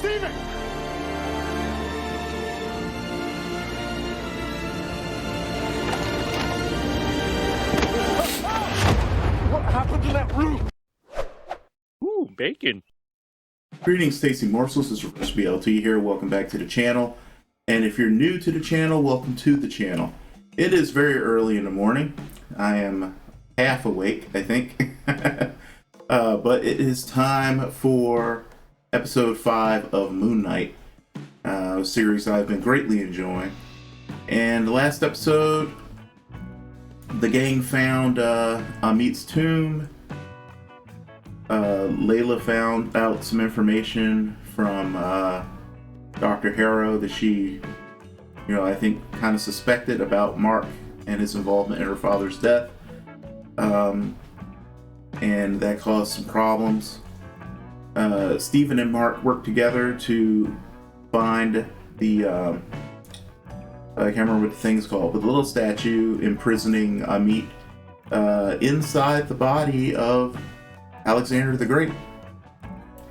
Steven! What happened to that roof? Ooh, bacon. Greetings, Stacy Morsels. This is Reverse BLT here. Welcome back to the channel. And if you're new to the channel, welcome to the channel. It is very early in the morning. I am half awake, I think. But it is time for episode 5 of Moon Knight, a series I've been greatly enjoying. And the last episode, the gang found Amit's tomb. Layla found out some information from Dr. Harrow that she, I think kind of suspected about Mark and his involvement in her father's death. And that caused some problems. Steven and Mark worked together to find the, I can't remember what the thing's called, but the little statue imprisoning Amit inside the body of Alexander the Great,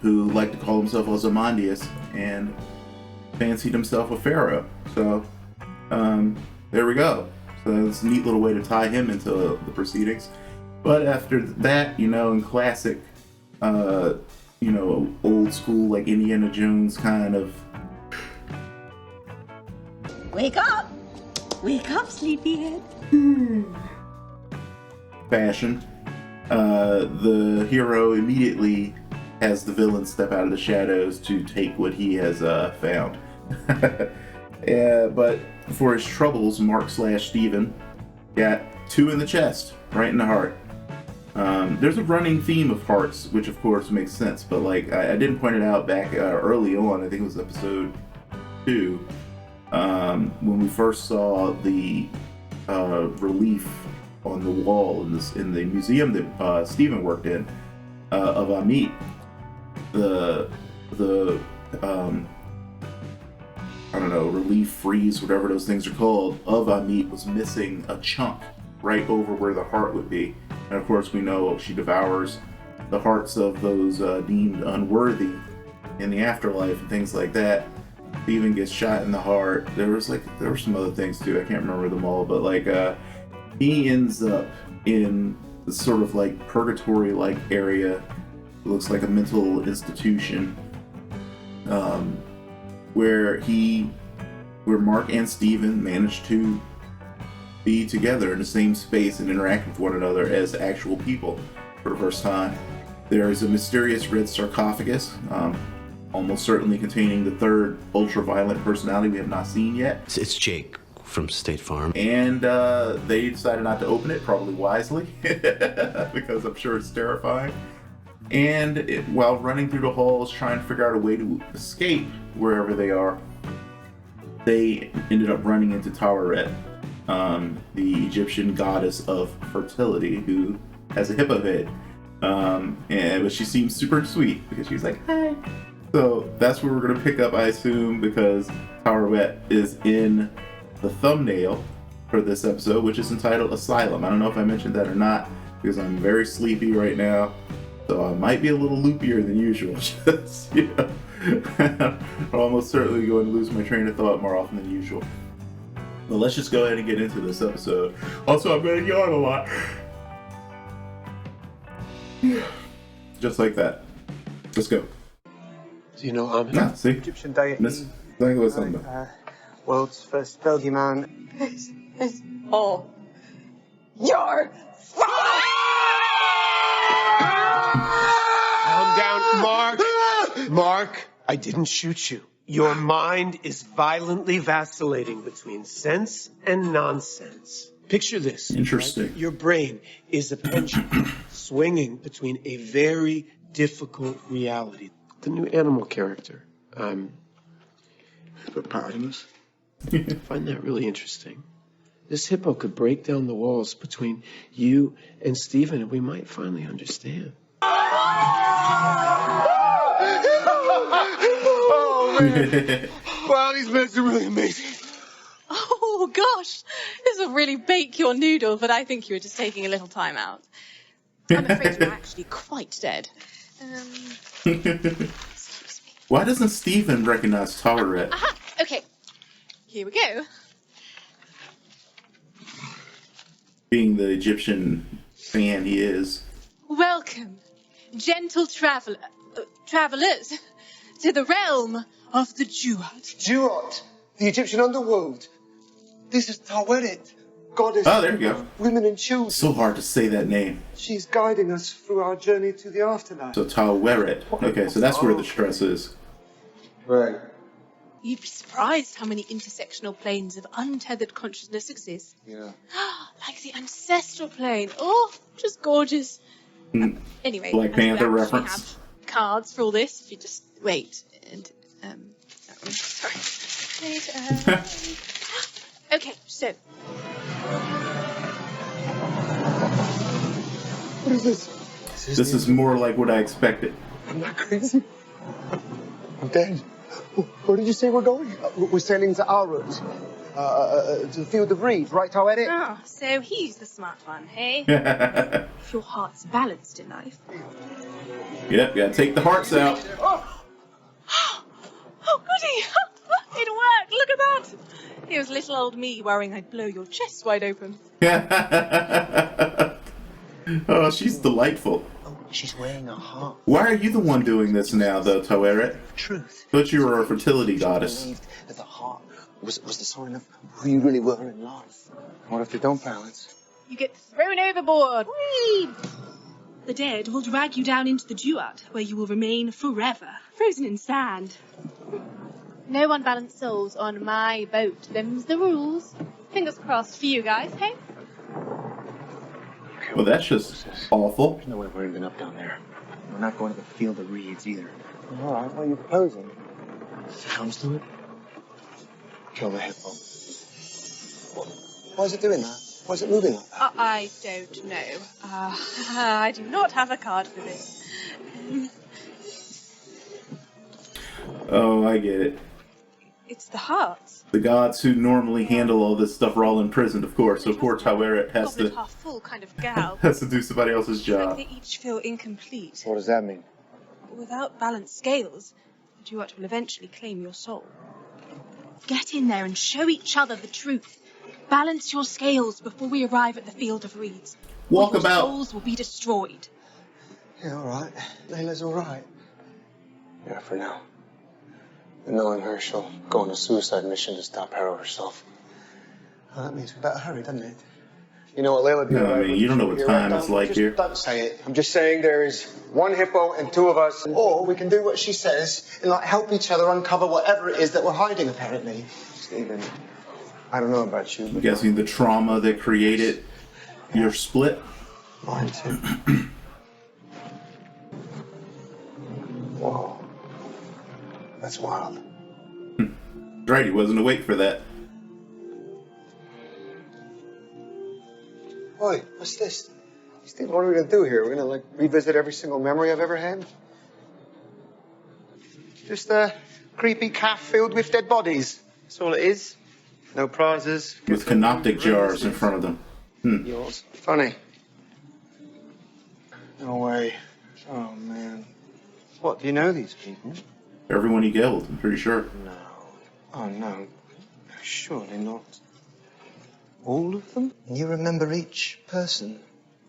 who liked to call himself Ozymandias and fancied himself a pharaoh. So there we go. So that's a neat little way to tie him into the proceedings. But after that, in classic, old school, like Indiana Jones kind of Wake up! Wake up, sleepyhead. fashion, the hero immediately has the villain step out of the shadows to take what he has found. But for his troubles, Mark/Steven got 2 in the chest, right in the heart. There's a running theme of hearts, which of course makes sense, but I didn't point it out back early on. I think it was episode 2, when we first saw the relief on the wall in the museum that Steven worked in of Amit. The relief freeze, whatever those things are called, of Amit was missing a chunk right over where the heart would be. And of course we know she devours the hearts of those deemed unworthy in the afterlife and things like that. Steven gets shot in the heart. There were some other things too, I can't remember them all, but he ends up in this sort of purgatory-like area. It looks like a mental institution, where Mark and Steven managed to be together in the same space and interact with one another as actual people for the first time. There is a mysterious red sarcophagus, almost certainly containing the third ultra-violent personality we have not seen yet. It's Jake from State Farm. And they decided not to open it, probably wisely, because I'm sure it's terrifying. And while running through the halls trying to figure out a way to escape wherever they are, they ended up running into Taweret, the Egyptian goddess of fertility, who has a hippo head. But she seems super sweet because she's like, hi. So that's where we're going to pick up, I assume, because Taweret is in the thumbnail for this episode, which is entitled Asylum. I don't know if I mentioned that or not, because I'm very sleepy right now, so I might be a little loopier than usual. I'm almost certainly going to lose my train of thought more often than usual. But let's just go ahead and get into this episode. Also, I'm going to yawn a lot. Just like that. Let's go. Do you know Amit? Ah, see? Egyptian deity. That's exactly what I'm talking about. World's first bogeyman. It's all your fault! Calm down, Mark. Mark, I didn't shoot you. Your mind is violently vacillating between sense and nonsense. Picture this. Interesting. Right? Your brain is a pendulum swinging between a very difficult reality. The new animal character. Hippopotamus. I find that really interesting. This hippo could break down the walls between you and Steven, and we might finally understand. Oh, man. Wow, these meds are really amazing. Oh, gosh. This will really bake your noodle, but I think you were just taking a little time out. I'm afraid you're actually quite dead. Excuse me. Why doesn't Steven recognize Taweret? Aha! Okay. Here we go. Being the Egyptian fan he is. Welcome, gentle travelers, to the realm of the Duat. Duat, the Egyptian underworld. This is Taweret, goddess Oh, there you go. women and children. So hard to say that name. She's guiding us through our journey to the afterlife. So Taweret. Okay, so that's where the stress is. Right. You'd be surprised how many intersectional planes of untethered consciousness exist. Yeah. Like the ancestral plane. Oh, just gorgeous. Anyway, Black and we Panther actually reference. have cards for all this. If you just wait and that one. Sorry. Wait, okay, so What is this? This is more like what I expected. I'm not crazy. I'm dead. Where did you say we're going? We're sailing to our route. To the field of reeds, right, Taweret? oh, so he's the smart one, hey? If your heart's balanced in life. Yep, gotta take the hearts out. Oh, goody! It worked. Look at that. It was little old me worrying I'd blow your chest wide open. Oh, she's delightful. Oh, she's wearing a heart. Why are you the one doing this now, though, Taweret? Truth. Thought you were a fertility goddess. Believed that the heart was the sign of who you really were in love. What if they don't balance? You get thrown overboard. Whee! The dead will drag you down into the Duat, where you will remain forever, frozen in sand. No unbalanced souls on my boat. Them's the rules. Fingers crossed for you guys, hey? Well, that's just awful. There's no way we're ending up down there. We're not going to the field of reeds either. All right, what are you proposing? If it comes to it, kill the hippo. Why is it doing that? Why is it moving like that? I don't know. I do not have a card for this. Oh, I get it. It's the hearts. The gods who normally handle all this stuff are all imprisoned, of course, so poor Taweret has Goblet to half full kind of gal. has to do somebody else's Like job. they each feel incomplete. What does that mean? Without balanced scales, the Duat will eventually claim your soul. Get in there and show each other the truth. Balance your scales before we arrive at the field of reeds. Walk or your about. souls will be destroyed. Yeah, all right. Layla's all right. Yeah, for now. And knowing her, she'll go on a suicide mission to stop Harrow herself. Well, that means we better hurry, doesn't it? You know what Layla did? No, I mean, you don't know what time is like here. Don't say it. I'm just saying there is one hippo and two of us. Or we can do what she says and like help each other uncover whatever it is that we're hiding, apparently. Steven, I don't know about you. I'm guessing the trauma that created your split. Mine too. Whoa. That's wild. Right, he wasn't awake for that. Oi, what's this? Steve, what are we gonna do here? We're gonna like revisit every single memory I've ever had? Just a creepy calf filled with dead bodies. That's all it is. No prizes. With canoptic jars in front of them. Yours. Funny. No way. Oh man. What, do you know these people? Everyone he killed, I'm pretty sure. No. Oh no. Surely not. All of them? You remember each person?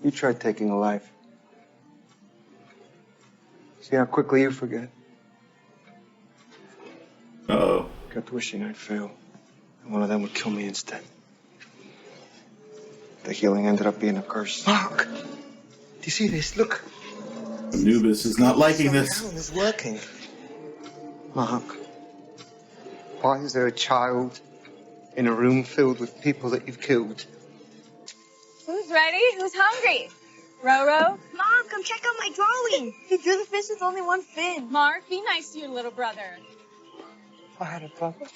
You tried taking a life. See how quickly you forget? Uh-oh. Kept wishing I'd fail. And one of them would kill me instead. The healing ended up being a curse. Mark! Do you see this? Look. Anubis is not liking this. Down is working. Mark. Why is there a child in a room filled with people that you've killed? Who's ready? Who's hungry? Roro? Mom, come check out my drawing. He drew the fish with only one fin. Mark, be nice to your little brother. I had a brother.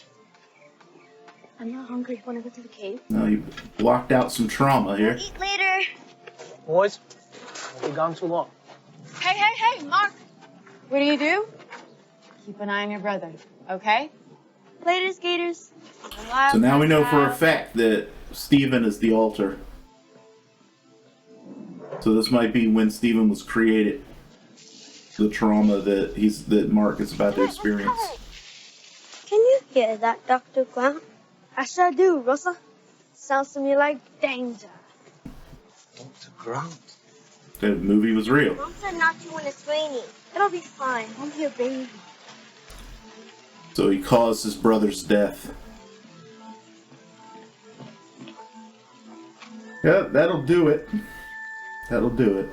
I'm not hungry. Want to go to the cave? No, you blocked out some trauma here. Eat later. Boys, we've gone too long. Hey, Mark. What do? Keep an eye on your brother, okay? Later, skaters. So now we know for a fact that Steven is the altar. So this might be when Steven was created. the trauma that Mark is about to experience. Can you hear that, Dr. Grant? I sure do, Rosa. Sounds to me like danger. Dr. Grant. The movie was real. Mom said not to when it's raining. It'll be fine. I'll be a baby. So he caused his brother's death. Yeah, that'll do it. That'll do it.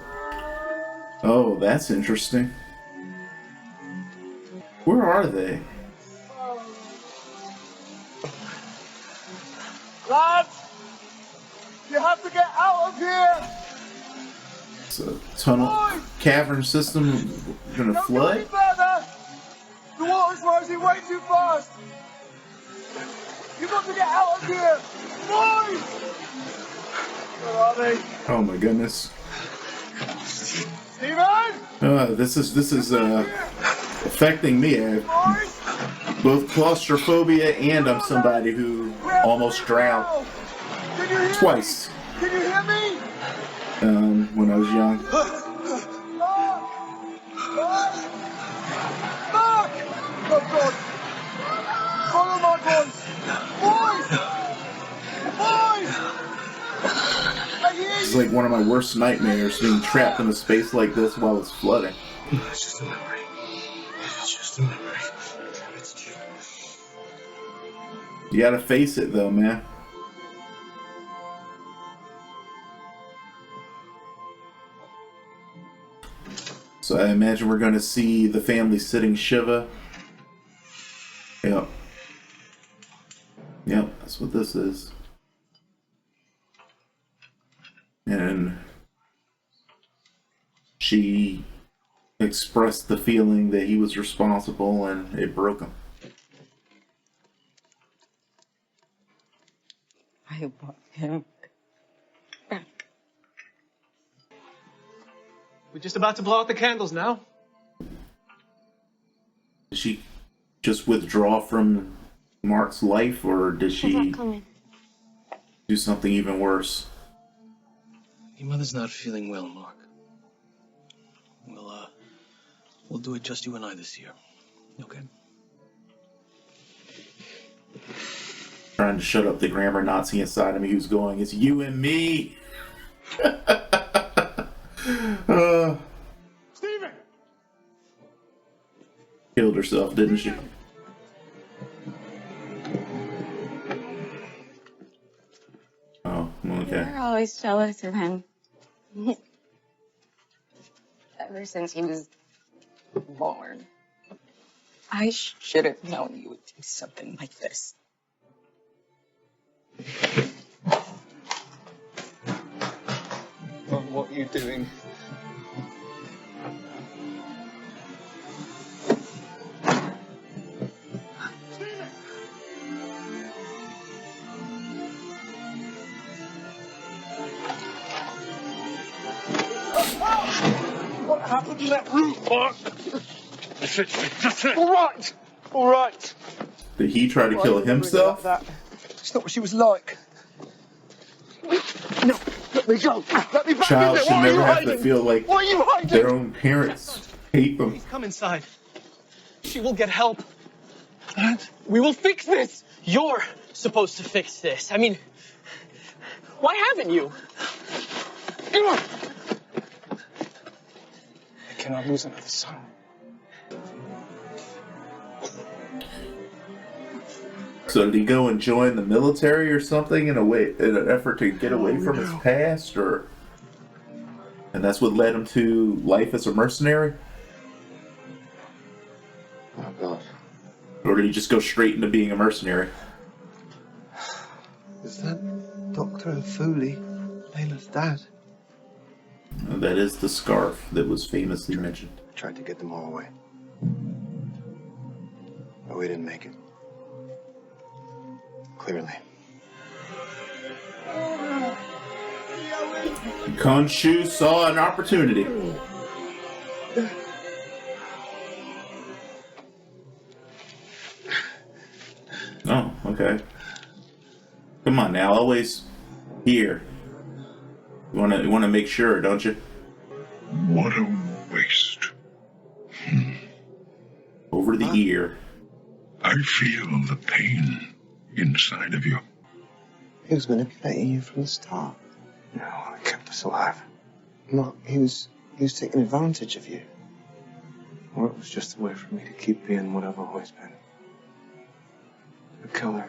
Oh, that's interesting. Where are they? Lads! You have to get out of here! It's a tunnel cavern system gonna Don't go flood? any further! The water's rising way too fast! You've got to get out of here! Boys! Where are they? Oh my goodness. Steven! This is affecting me. I have both claustrophobia and I'm somebody who almost drowned Can you hear twice. me? Can you hear me? When I was young. Mark! Oh God! Follow my voice! Boys! I hear It's you! like one of my worst nightmares, being trapped in a space like this while it's flooding. It's just a memory. It's just a memory. It's true. You gotta face it though, man. So I imagine we're gonna see the family sitting Shiva. Yep. Yep, that's what this is. And she expressed the feeling that he was responsible and it broke him. I want him back. We're just about to blow out the candles now. Did she just withdraw from Mark's life, or did she do something even worse? Your mother's not feeling well, Mark. We'll do it just you and I this year. Okay? Trying to shut up the grammar Nazi inside of me who's going, it's you and me! Steven! Killed herself, didn't she? Oh, okay. You're always jealous of him. Ever since he was born. I should have known you would do something like this. Mom, what are you doing? What happened to that roof, Mark? That's it. All right. Did he try to kill himself? It's not what she was like. No, let me go. Let me back Child in should there. Why are never you have hiding? to feel like Why are you hiding? their own parents hate them. Come inside. She will get help. We will fix this. You're supposed to fix this. I mean, why haven't you? I cannot lose another son. So did he go and join the military or something in an effort to get away from his past, or? And that's what led him to life as a mercenary? Oh, God. Or did he just go straight into being a mercenary? Is that Dr. Foley, Layla's dad? That is the scarf that was famously mentioned. I tried to get them all away. But we didn't make it. Clearly. Khonshu saw an opportunity. Oh, okay. Come on now, always here. You wanna make sure, don't you? What a waste. over the ear. I feel the pain inside of you. He was manipulating you from the start. No, he kept us alive. No, he was taking advantage of you. Or it was just a way for me to keep being what I've always been. A killer.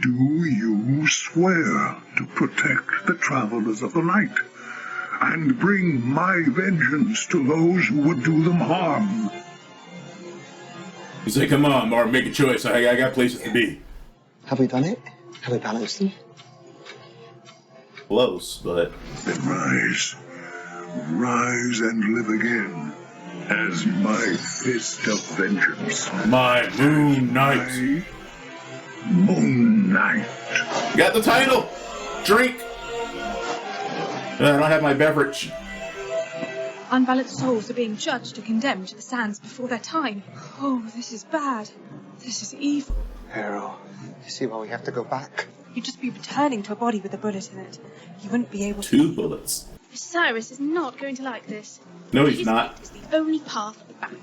Do you swear to protect the travelers of the light and bring my vengeance to those who would do them harm? He's like, come on, Mark, make a choice. I got places to be. Have we done it? Have we balanced them? Close, but... Then rise and live again as my fist of vengeance. My Moon Knight. Moon Knight. Got the title. Drink. I don't have my beverage. Unbalanced souls are being judged and condemned to the sands before their time. Oh, this is bad. This is evil. Hero, you see why we have to go back? You'd just be returning to a body with a bullet in it. You wouldn't be able to... 2 bullets. Cyrus is not going to like this. No, he's not. It's the only path back.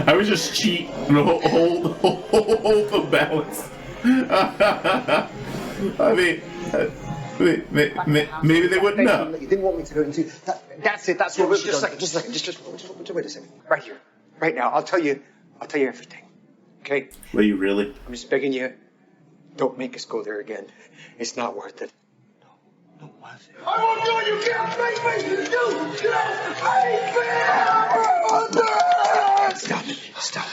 I was just cheating to hold the balance. I mean, maybe they wouldn't know. You didn't want me to go into that. That's it. That's what we should do. Just wait a second. Right here, right now. I'll tell you everything. Okay? Will you really? I'm just begging you. Don't make us go there again. It's not worth it. No worth it. I won't do it. You can't make me. You can't make me. Stop it. Stop.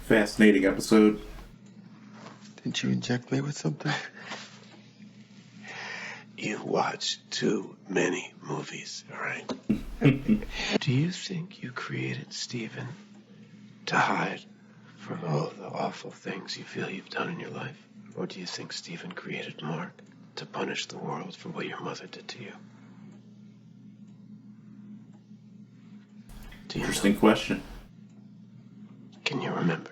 Fascinating episode. Didn't you inject me with something? You watch too many movies, all right? Do you think you created Steven to hide from all the awful things you feel you've done in your life? Or do you think Steven created Mark to punish the world for what your mother did to you? Interesting question. Can you remember?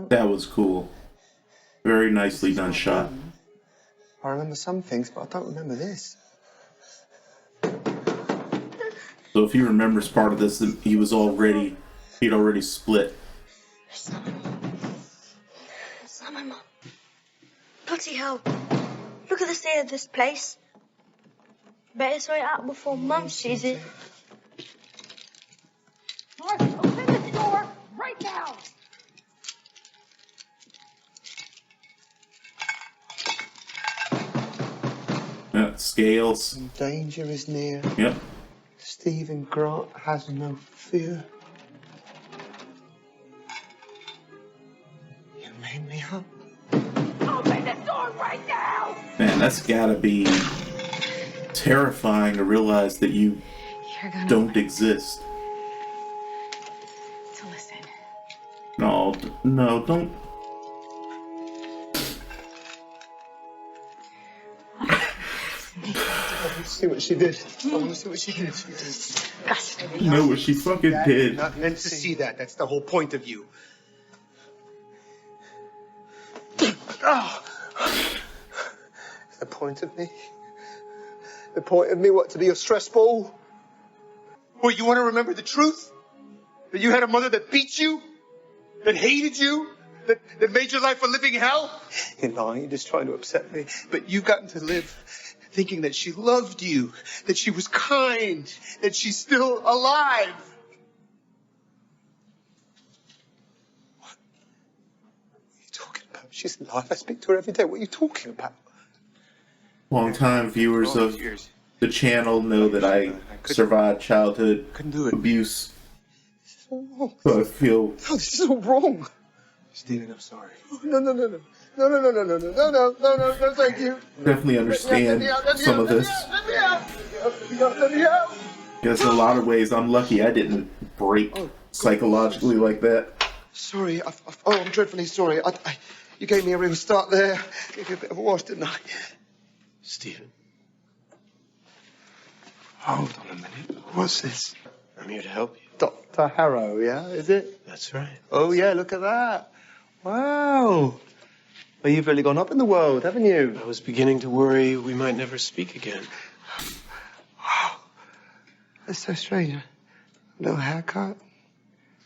That was cool. Very nicely done shot. I remember some things, but I don't remember this. So if he remembers part of this, he'd already split. It's not my mum. Bloody hell. Look at the state of this place. Better sort it out before Mum sees it. Mark, open this door right now. Scales. Danger is near. Yep. Stephen Grant has no fear. You made me up. Open this door right now. Man, that's gotta be terrifying to realize that you don't exist. So listen. No, don't. See what she did. I want to see what she did. You know what she fucking did. Not meant to see that. That's the whole point of you. Oh. The point of me? The point of me what, to be a stress ball? What, you want to remember the truth? That you had a mother that beat you? That hated you? That made your life a living hell? You're lying, you're just trying to upset me. But you've gotten to live thinking that she loved you, that she was kind, that she's still alive. What are you talking about? She's alive. I speak to her every day. What are you talking about? Longtime viewers of the channel know that I survived childhood abuse. So I feel... No, this is all wrong. Steven, I'm sorry. No, thank you. Definitely understand some of this. Let me out. Because in a lot of ways, I'm lucky I didn't break psychologically like that. Sorry. I'm dreadfully sorry. You gave me a real start there. Gave you a bit of a wash, didn't I? Steven, Hold on a minute. What's this? I'm here to help you. Dr. Harrow, yeah? Is it? That's right. Oh, yeah, look at that. Wow. Well, you've really gone up in the world, haven't you? I was beginning to worry we might never speak again. Wow. That's so strange. No haircut.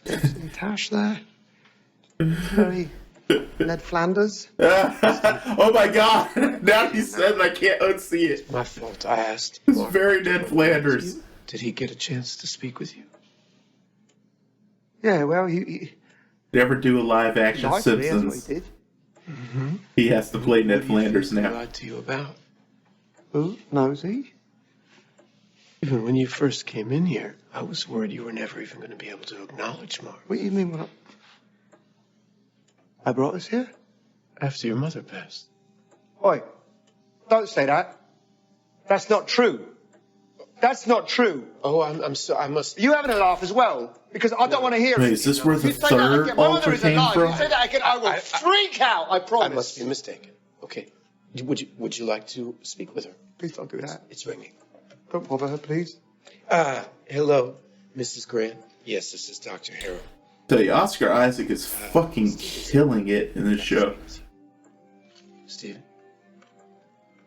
Some tash there. Very Ned Flanders. Oh my God! Now he said it, I can't unsee it. It's my fault. I asked. It's very Ned Flanders. Did he get a chance to speak with you? Yeah, well, he Never do a live action liked me, that's what Simpsons. he did. Mm-hmm. He has to play Ned What do you Flanders think he now. lied to you about? Who? Nosy? Even when you first came in here, I was worried you were never even going to be able to acknowledge Mark. What do you mean when I brought us here? After your mother passed. Oi, don't say that. That's not true. That's not true. Oh, I'm sorry. I must. You having a laugh as well? Because I don't want to hear Wait, it. is this where the You say that third again. My mother altar is came alive. from? You say that again, I will freak out. I promise. I must be mistaken. Okay. Would you like to speak with her? Please don't do that. It's ringing. Don't bother her, please. Hello, Mrs. Grant. Yes, this is Dr. Harrow. Tell you, Oscar Isaac is fucking killing it in this show. Steven,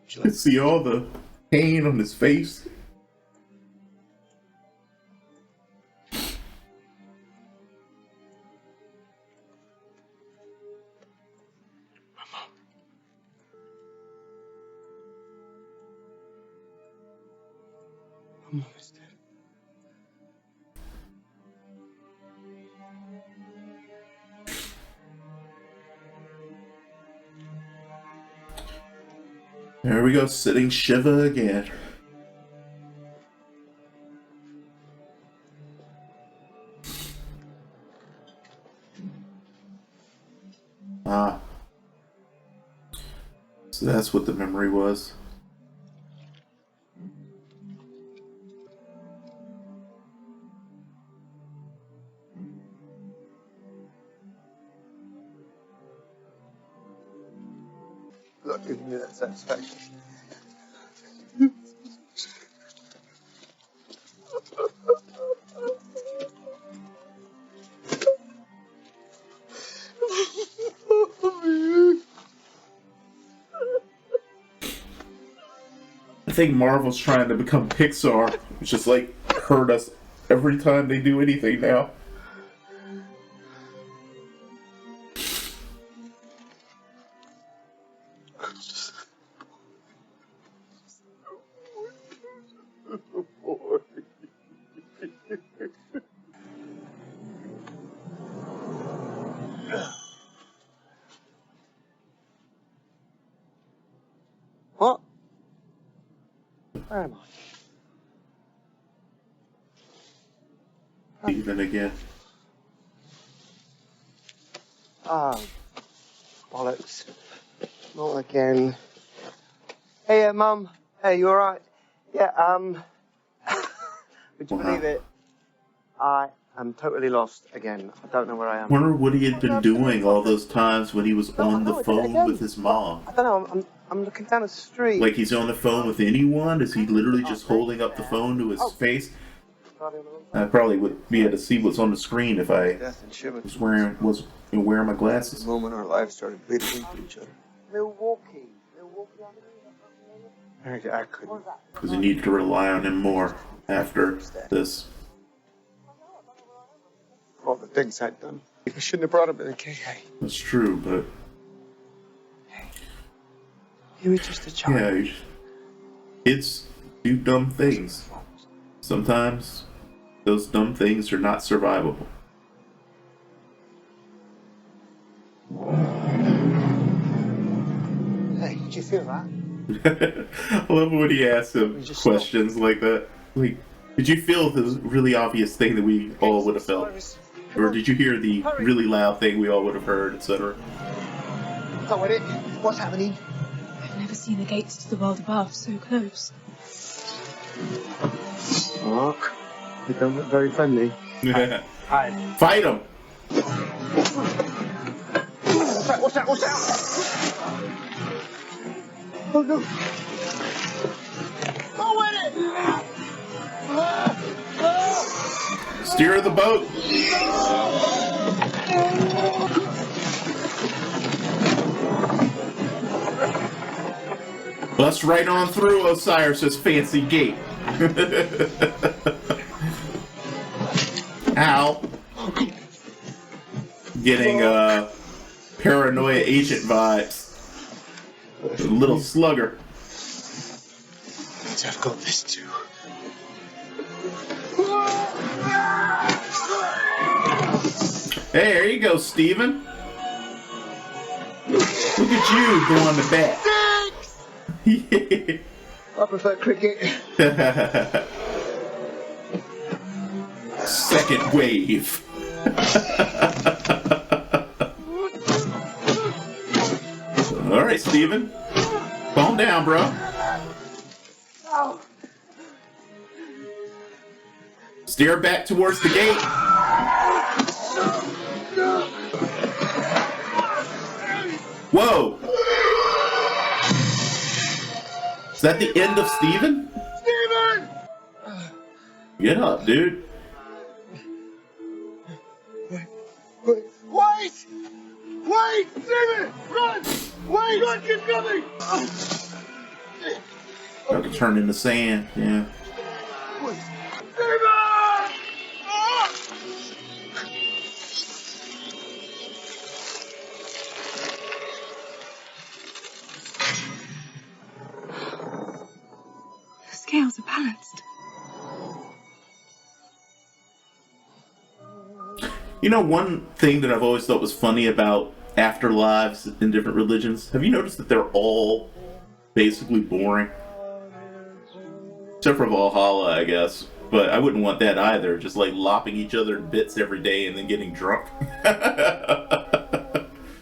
would you I like see all the pain on his face. I'm almost dead. There we go, sitting Shiva again. Ah. So that's what the memory was. Not giving me that satisfaction. I think Marvel's trying to become Pixar. It's just like hurt us every time they do anything now. What? Where am I? Even again. Oh, bollocks. Not again. Hey, Mum. Hey, you alright? Yeah, would you believe it? I am totally lost again. I don't know where I am. Wonder what he had been doing all those times when he was on the phone with his mom. I don't know, I'm looking down the street. Like he's on the phone with anyone? Is he literally just holding up the phone to his face? I probably would be able to see what's on the screen if I was wearing my glasses. The moment our lives started bleeding into each other. Milwaukee. I couldn't. Because he needed to rely on him more after this. All the things I'd done. I shouldn't have brought him in the KA. That's true, but You were just a child. yeah, kids do dumb things. Sometimes those dumb things are not survivable. Hey, did you feel that? I love when he asks him questions like that. Like, did you feel the really obvious thing that we all would have felt? Or did you hear the really loud thing we all would have heard, etc.? Oh, what it? What's happening? I've never seen the gates to the world above so close. Mark, you don't look very friendly. Fight him! Watch out! Oh no! Go with it! Steer the boat. Bust right on through Osiris's fancy gate. Ow. Getting paranoia agent vibes. A little slugger. I've got this too. Hey, there you go, Steven. Look at you going to bat. I prefer cricket. Second wave. All right, Steven. Calm down, bro. Ow. Steer back towards the gate. Whoa. Is that the end of Steven? Steven! Get up, dude. Wait! Steven! Run! Wait! Run, keep coming! About to turn into sand, yeah. Steven! The scales are balanced. You know, one thing that I've always thought was funny about afterlives in different religions, have you noticed that they're all basically boring? Except for Valhalla, I guess. But I wouldn't want that either, just like lopping each other in bits every day and then getting drunk.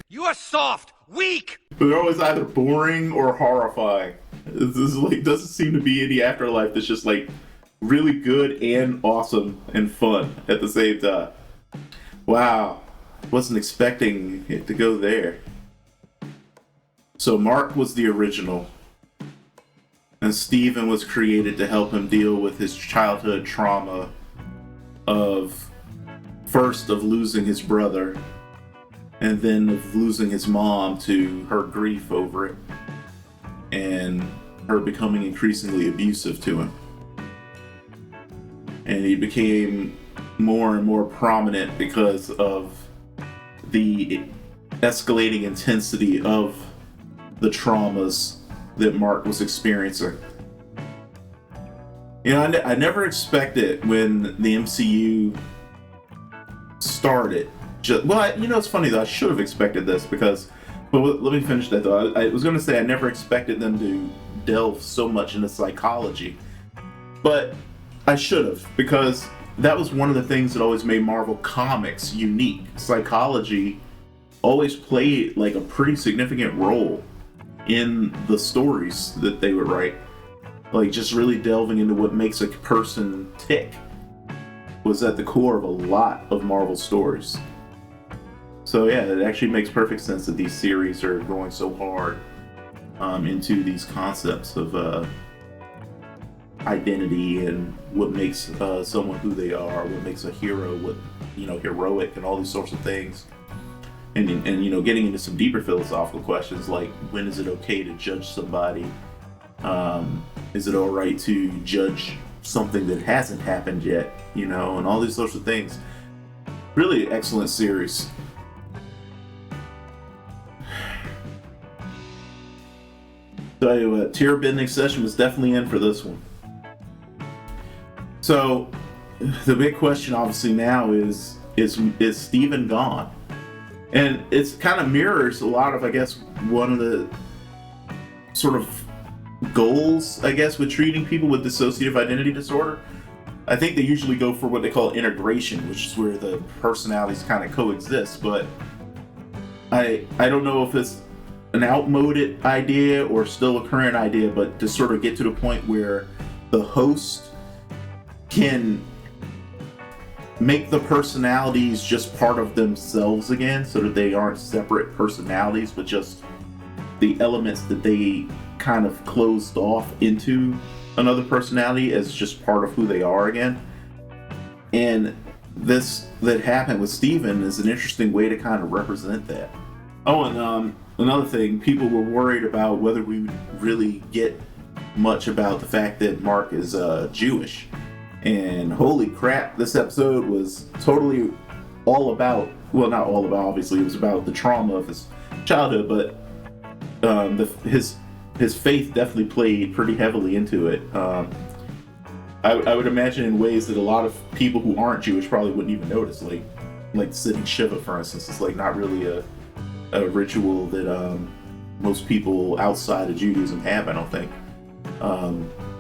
You are soft, weak! But they're always either boring or horrifying. This is like, doesn't seem to be any afterlife that's just like really good and awesome and fun at the same time. Wow, wasn't expecting it to go there. So Mark was the original, and Steven was created to help him deal with his childhood trauma of first of losing his brother, and then of losing his mom to her grief over it, and her becoming increasingly abusive to him. And he became more and more prominent because of the escalating intensity of the traumas that Mark was experiencing. You know, I never expected when the MCU started. You know, it's funny though, I should have expected this because, but let me finish that though. I was going to say I never expected them to delve so much into psychology, but I should have, because that was one of the things that always made Marvel Comics unique. Psychology always played like a pretty significant role in the stories that they would write. Like just really delving into what makes a person tick was at the core of a lot of Marvel stories. So yeah, it actually makes perfect sense that these series are going so hard into these concepts of identity and what makes someone who they are, what makes a hero, what, you know, heroic, and all these sorts of things. And you know, getting into some deeper philosophical questions like, when is it okay to judge somebody? Is it all right to judge something that hasn't happened yet? You know, and all these sorts of things. Really excellent series. Tell you what, tear bending session was definitely in for this one. So, the big question obviously now is Steven gone? And it kind of mirrors a lot of, I guess, one of the sort of goals, I guess, with treating people with dissociative identity disorder. I think they usually go for what they call integration, which is where the personalities kind of coexist, but I don't know if it's an outmoded idea or still a current idea, but to sort of get to the point where the host can make the personalities just part of themselves again, so that they aren't separate personalities, but just the elements that they kind of closed off into another personality as just part of who they are again. And this that happened with Steven is an interesting way to kind of represent that. Oh, and another thing, people were worried about whether we would really get much about the fact that Marc is Jewish. And holy crap, this episode was totally all about, well, not all about, obviously, it was about the trauma of his childhood, but his faith definitely played pretty heavily into it. I would imagine in ways that a lot of people who aren't Jewish probably wouldn't even notice, like sitting Shiva, for instance. It's like not really a ritual that most people outside of Judaism have, I don't think.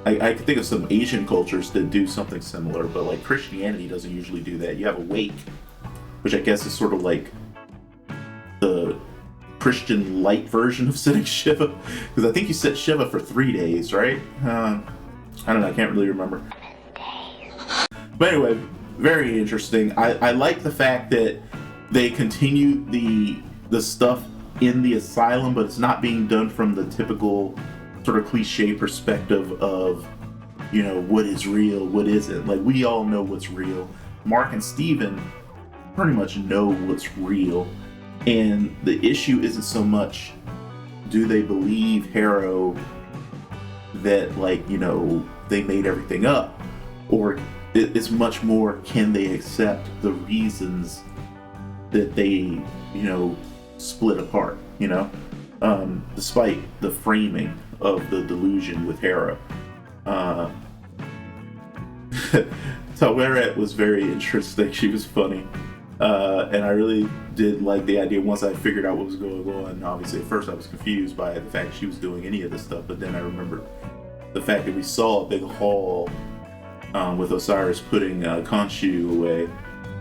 I can think of some Asian cultures that do something similar, but like Christianity doesn't usually do that. You have a wake, which I guess is sort of like the Christian light version of sitting Shiva, because I think you sit Shiva for 3 days, right? I don't know, I can't really remember. But anyway, very interesting. I like the fact that they continue the stuff in the asylum, but it's not being done from the typical sort of cliche perspective of, you know, what is real, what isn't. Like, we all know what's real. Marc and Steven pretty much know what's real. And the issue isn't so much, do they believe Harrow that, like, you know, they made everything up? Or it's much more, can they accept the reasons that they, you know, split apart, you know? Despite the framing of the delusion with Harrow. Taweret was very interesting. She was funny. And I really did like the idea once I figured out what was going on. Obviously, at first I was confused by the fact she was doing any of this stuff, but then I remembered the fact that we saw a big haul with Osiris putting Khonshu away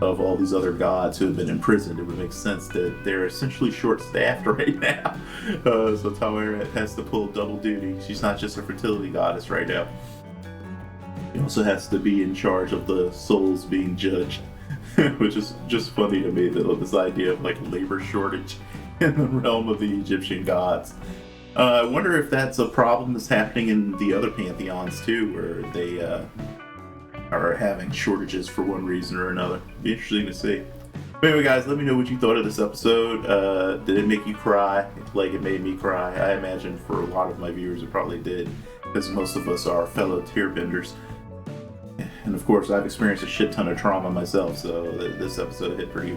of all these other gods who have been imprisoned. It would make sense that they're essentially short-staffed right now. So Taweret has to pull double duty. She's not just a fertility goddess right now. She also has to be in charge of the souls being judged, which is just funny to me, that this idea of like labor shortage in the realm of the Egyptian gods. I wonder if that's a problem that's happening in the other pantheons too, where they are having shortages for one reason or another. Be interesting to see. But anyway, guys, let me know what you thought of this episode. Did it make you cry like it made me cry? I imagine for a lot of my viewers it probably did, because most of us are fellow tearbenders. And of course, I've experienced a shit ton of trauma myself, so this episode hit pretty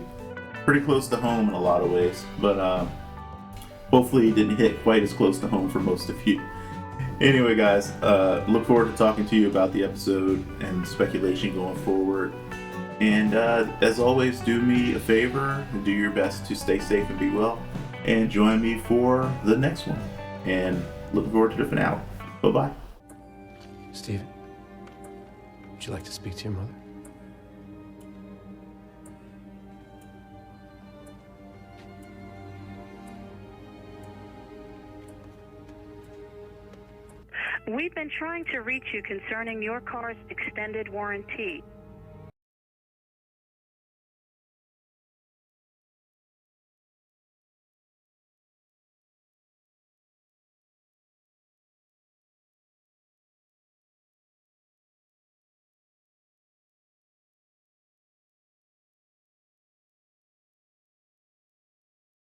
close to home in a lot of ways. But hopefully it didn't hit quite as close to home for most of you. Anyway, guys, look forward to talking to you about the episode and speculation going forward. And as always, do me a favor and do your best to stay safe and be well. And join me for the next one. And looking forward to the finale. Bye-bye. Steven, would you like to speak to your mother? We've been trying to reach you concerning your car's extended warranty.